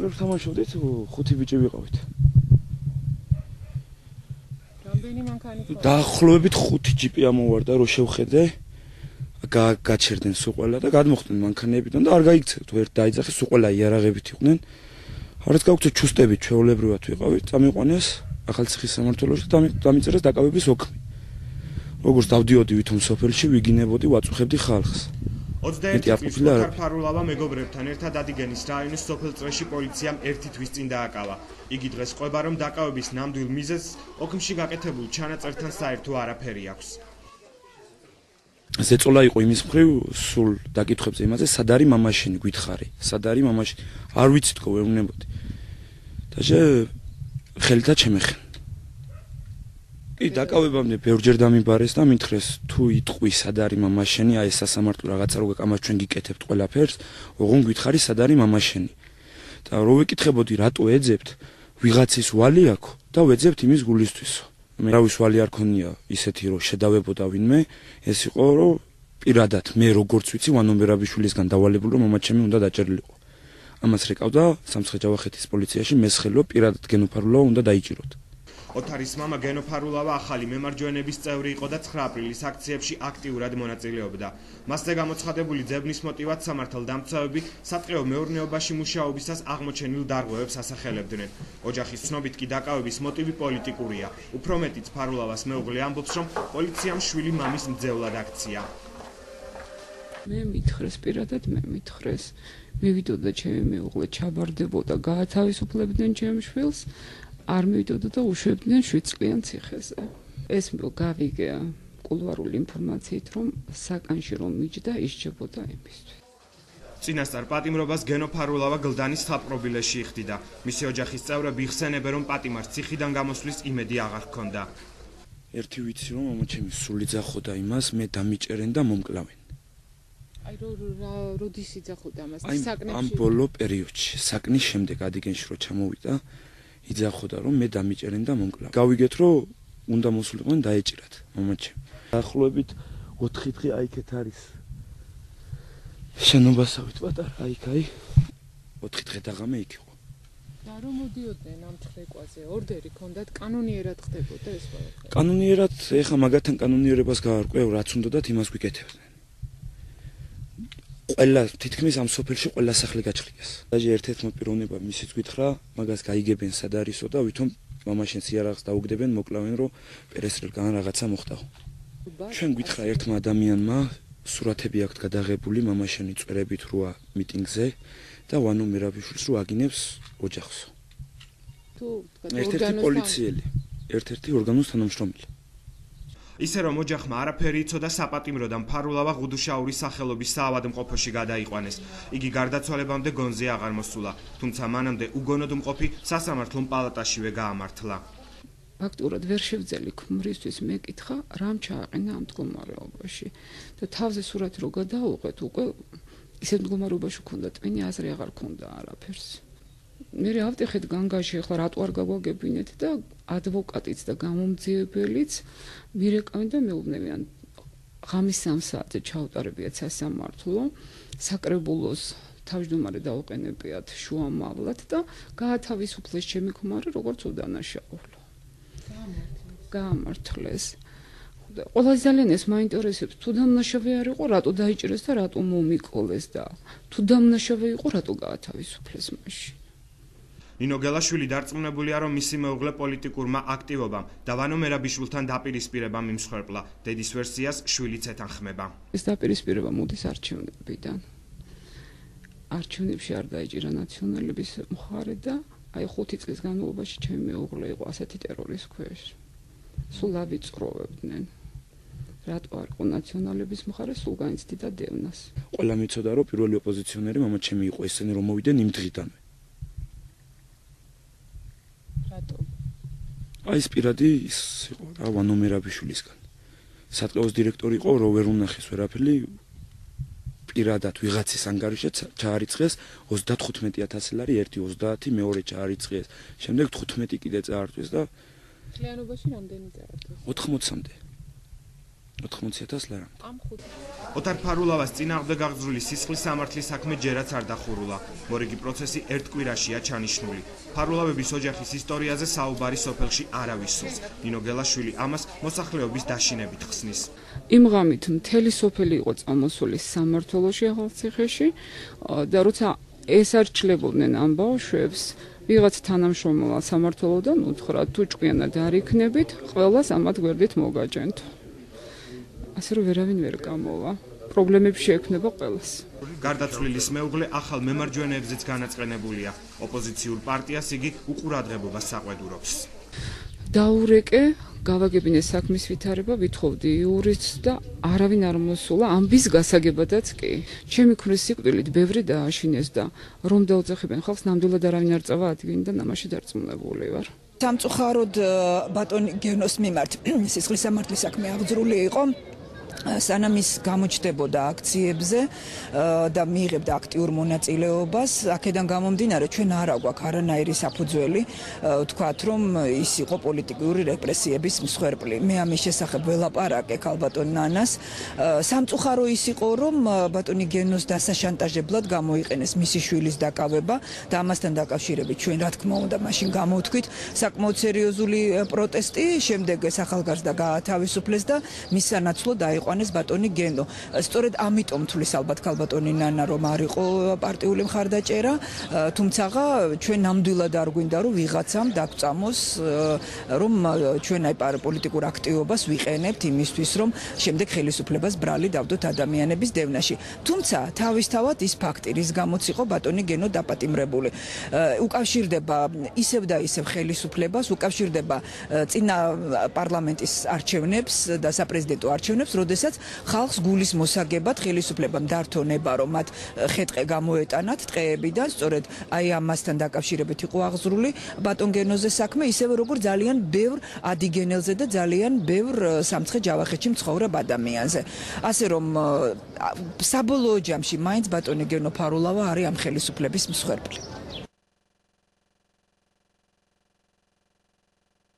აღარ ვთამაშობდით, 5 ბიჭი ვიყავით. რამდენი მანქანი ხო? დაახლოებით 5 ჯიპი ამოვარდა, რომ შევხედე. გაჩერდნენ სულ ყველა და გადმოხდნენ მანქანებიდან და არ გაიქცევთ, ვერ დაიძახეს, სულ ყველა იარაღებით იყვნენ. არც გავქცევთ ჩუსტებით, ჩვეულებრივად ვიყავით, წამიყვანეს ახალციხის სამმართველოში და დამიწერეს დაკავების ოქმი. როგორც დავდიოდი ვითომ სოფელში, ვიგინებოდი, ვაწუხებდი ხალხს. 21 წლის ოთარ ფარულავა მეგობრებთან ერთად ადიგენის რაიონის სოფელწრეში პოლიციამ 1 თვის წინ დააკავა. იგი დღეს ყვება, რომ დაკავების ნამდვილ მიზეზს ოქმში გაკეთებულ ჩანაწერთან საერთო არაფერი აქვს. ზეწოლა იყო იმის მხრივ სულ დაკითხვებზე იმაზე, სად არის მამაშენი, გითხარი, სად არის მამაშენი. არ ვიცით თქო, ვერ ვნებოდი. და ხელითა ჩემეხენ. კი, დაკავებამდე ბევრჯერ დამიბარეს და მითხრეს, თუ იტყვი სად არის მამაშენი, აი ეს სასამართლო რაღაცა რო გეკამათ ჩვენ გიკეთებთ ყველაფერს, ოღონ გითხარი სად არის მამაშენი. და რო ვეკითხებოდი, რატო ეძებთ, ვიღაცის ვალი აქვს და ვეძებთ იმის გულისთვისო. მე რავის ვალი არ ქონია ისეთი რომ შედავებოდა ვინმე, ეს იყო რომ პირადად მე როგორც ვიცი ვანო მერაბიშვილისგან დავალებული რომ მამაჩემი უნდა დაჭერილიყო. ამას რეკავდა სამცხე-ჯავახეთის პოლიციაში მესხელო პირადად გენოფარულავა უნდა დაიჭიროთ. ოთარის მამა გენოფარულავა ახალი მემარჯვენების წევრი იყო და 9 აპრილის აქციებში აქტიურად მონაწილეობდა. მასზე გამოცხადებული ძებნის მოტივად სამართალდამცავები სატყეო მეურნეობაში მუშაობისას აღმოჩენილ დარღვევებს ასახელებდნენ. ოჯახის ცნობით კი დაკავების მოტივი პოლიტიკურია. უფრო მეტიც ფარულავას მეუღლე ამბობს, რომ პოლიციამ შვილი მამის მძევლად აქცია. მე მითხრეს პირადად, მე ვიდოდა ჩემი მეუღლე ჩაბარდებოდა, გაათავისუფლებდნენ ჩემ შვილს. არ მივიდოდა და უშვებდნენ 7 წლიან ციხეზე. ეს გავიგე კულუარული ინფორმაციით, რომ საკანში რომ მიჯდა, ისჯებოდა იმისთვის. წინასწარ პატიმრობას გენოფარულავა გლდანის თაფყრობილეში იხდიდა. მისი ოჯახის წევრები იხსენებენ, რომ პატიმარს ციხიდან გამოსვლის იმედი აღარ ჰქონდა. ერთი ვიცი, რომ მამაჩემი სული ძახოდა იმას, მე დამიჭერენ და მომკლავენ. აი როდის იძახოდა მას საკნებში? ამ ბოლო პერიოდში, საკნის შემდეგ ადიგენში რო ჩამოვიდა, იძახოდა რომ მე დამიჭერენ და მომკლავენ. გავიგეთ რომ უნდა მოსულიყვნენ დაეჭირათ მამაჩემ. დაახლოებით 4 დღე აიქეთ არის. შენობასავით პატარა აიქაი 4 დღე დაღამე იქ იყო. და რომ მოდიოდნენ ამ წრეკვაზე, ორდერი ქონდათ, კანონიერად ხდებოდა ეს ყველაფერი. კანონიერად, ეხა მაგათთან კანონიერებას გაარკვევ, რაც უნდათ იმას გვიკეთებდნენ. ყველა თითქმის ამ სოფელში ყველა სახლი გაჭრიეს. დაჟე ერთ-ერთმა პიროვნებამ მისიც გითხრა, მაგას გაიგებენ სად არისო და ვითომ მამაშენს იარაღს დაუგდებენ, მოკლავენ რომ პერესტრელგან რაღაცა მოხდაო. ჩვენ გითხრა ერთმა ადამიანმა, სურათები აქვს გადაღებული მამაშენი წვერებით როა მიტინგზე და ვანო მერაბიშვილს რო აგინებს ოჯახს. ერთ-ერთი პოლიციელი, ერთ-ერთი ორგანოს თანამშრომელი. ისე რომ ოჯახმა არაფერი იცოდა საპატიმროდან ფარულავა ღუდუშაურის სახელობის საავადმყოფოში გადაიყვანეს. იგი გარდაცვალებამდე გონზე აღარ მოსულა, თუმცა მანამდე უგონოდ მყოფი სასამართლო პალატაშივე გაამართლა. ფაქტურად ვერ შევძელი ქმრისთვის მეკითხა, რამ ჩააყენა ამ მდგომარეობაში და თავზე სურათი რო გადაუღეთ, უკვე ისეთ მდგომარეობაში ქონდა ტვინი, აზრი აღარ ქონდა არაფერს. მე ავტეხეთ განგაში, ახლა რატო არ გაგვაგებინეთ და ადვოკატიც და გამომძიებელიც მირეკავენ და მეუბნებიან ღამის 3 საათზე ჩაუტარებიათ სასამართლო, საკრებულოს თავმჯდომარე დაუყენებიათ შუამავლად და გაათავისუფლეს ჩემი ქმარი როგორც უდანაშაულო. გაამართლეს. ყველაზე ძალიან ეს მაინტერესებს, თუ დამნაშავე არ იყო, რატო დაიჭირეს და რატო მომიკოლეს და თუ დამნაშავე იყო, რატო გაათავისუფლეს მაშინ. ნინო გელაშვილი დარწმუნებულია, რომ მისი მეუღლე პოლიტიკურმა აქტივობამ და ვანო მერაბიშვილთან დაპირისპირებამ იმსხვერპლა. დედის ვერსიას შვილიც ეთანხმება. ეს დაპირისპირება მოდის არჩევნებიდან. არჩევნებში არ დაიჭირა ნაციონალების მხარე და აი 5 წლის განმავლობაში ჩემი მეუღლე იყო ასეთი ტერორის ქვეშ. სულ ავიწროვებდნენ. რატო არ იყო ნაციონალების მხარე, სულ განიცდიდა დევნას. ყველა მიცოდა, რომ პირველი ოპოზიციონერი მამაჩემი იყო, ესენი რომ მოვიდნენ იმ დღიდანვე. აი ეს პირადი ის იყო რა ვანო მერაბიშვილისგან. სატყეოს დირექტორი იყო, რო ვერ უნახეს ვერაფერი, პირადად ვიღაცის ანგარიშად ჩაარიცხეს 35,000 ლარი, ერთი 30, მეორე ჩაარიცხეს, შემდეგ 15 კიდე წაართვეს და მთლიანობაში რამდენი წაართვეს? 80-მდე. 80,000 ლარამდე. ოთარ ფარულავას წინააღმდეგ აღძრული სისხლის სამართლის საქმე ჯერაც არ დახურულა. მორიგი პროცესი ერთ კვირაშია ჩანიშნული. ფარულავების ოჯახის ისტორიაზე საუბარი სოფელში არავის სურს. ნინო გელაშვილი ამას მოსახლეობის დაშინებით ხსნის. იმ ღამით მთელი სოფელი იყო წამოსული სამმართველოში ახალციხეში და როცა ესარჩლებოდნენ ამ ბავშვებს, ვიღაც თანამშრომელი სამმართველოდან უთხრა თუ ჭკვიანად არ იქნებით, ყველას ამათ გვერდით მოგაჭენთ. ასე რომ ვერავინ ვერ გამოვა. პრობლემები შეექმნება ყველას. გარდაცვლილის მეუღლე ახალ მემარჯვენეებზეც განაწყენებულია. ოპოზიციურ პარტიას იგი უყურადღებობას საყვედურობს. დაურეკე, გავაგებინე საქმის ვითარება, ვითხოვდი იურისტს და არავინ არ მოსულა ამბის გასაგებადაც კი. ჩემი ქმრის სიკვდილით ბევრი დააშინეს და რომ დაუძახებენ ხალხს, ნამდვილად არავინ არ წავა ადგილიდან, ამაში დარწმუნებული ვარ. სამწუხაროდ ბატონ გენოს მიმართ სისხლის სამართლის საქმე აღძრული იყო. სანამ ის გამოჩნდებოდა აქციებზე და მიიღებდა აქტიურ მონაწილეობას, აქედან გამომდინარე ჩვენ არ აგვაქვს არანაირი საფუძველი ვთქვათ, რომ ის იყო პოლიტიკური რეპრესიების მსხვერპლი. მე ამის შესახებ ველაპარაკე ქალბატონ ნანას. სამწუხარო ის იყო, რომ ბატონი გენოს დასაშანტაჟებლად გამოიყენეს მისი შვილის დაკავება და ამასთან დაკავშირებით ჩვენ რა თქმა უნდა მაშინ გამოვთქვით საკმაოდ სერიოზული პროტესტი, შემდეგ სახალხგაზრდა გაათავისუფლეს და მის სანაცვლოდ დაიყვანეს ბატონი გენო. სწორედ ამიტომ თulis ალბათ ქალბატონი ნანა რომ არ იყო პარტიული მხარდაჭერა, თუმცა ჩვენ ნამდვილად არ გვინდა რომ ვიღაცამ დაგწამოს რომ ჩვენ აი პოლიტიკურ აქტივობას ვიყენებთ იმისთვის რომ შემდეგ ხელისუფლებას ბრალი დავდოთ ადამიანების დევნაში. თუმცა თავისთავად ის ფაქტი რის გამოც იყო ბატონი გენო დაპატიმრებული უკავშირდება ისევ და ისევ ხელისუფლებას, უკავშირდება წინა პარლამენტის არჩევნებს და საპრეზიდენტო არჩევნებს, როდესაც ხალხს გულის მოსაგებად ხელისუფლებამ დართონება რომ მათ ხეტყე გამოეტანათ ტყეებიდან, სწორედ აი ამასთან დაკავშირებით იყო აღძრული ბატონ გენოზე საქმე, ისევე როგორც ძალიან ბევრ ადიგენელზე და ძალიან ბევრ სამცხე ჯავახეთში მცხოვრებ ადამიანზე. ასე რომ საბოლოო ჯამში მაინც ბატონი გენო ფარულავა არის ამ ხელისუფლების მსხვერპლი.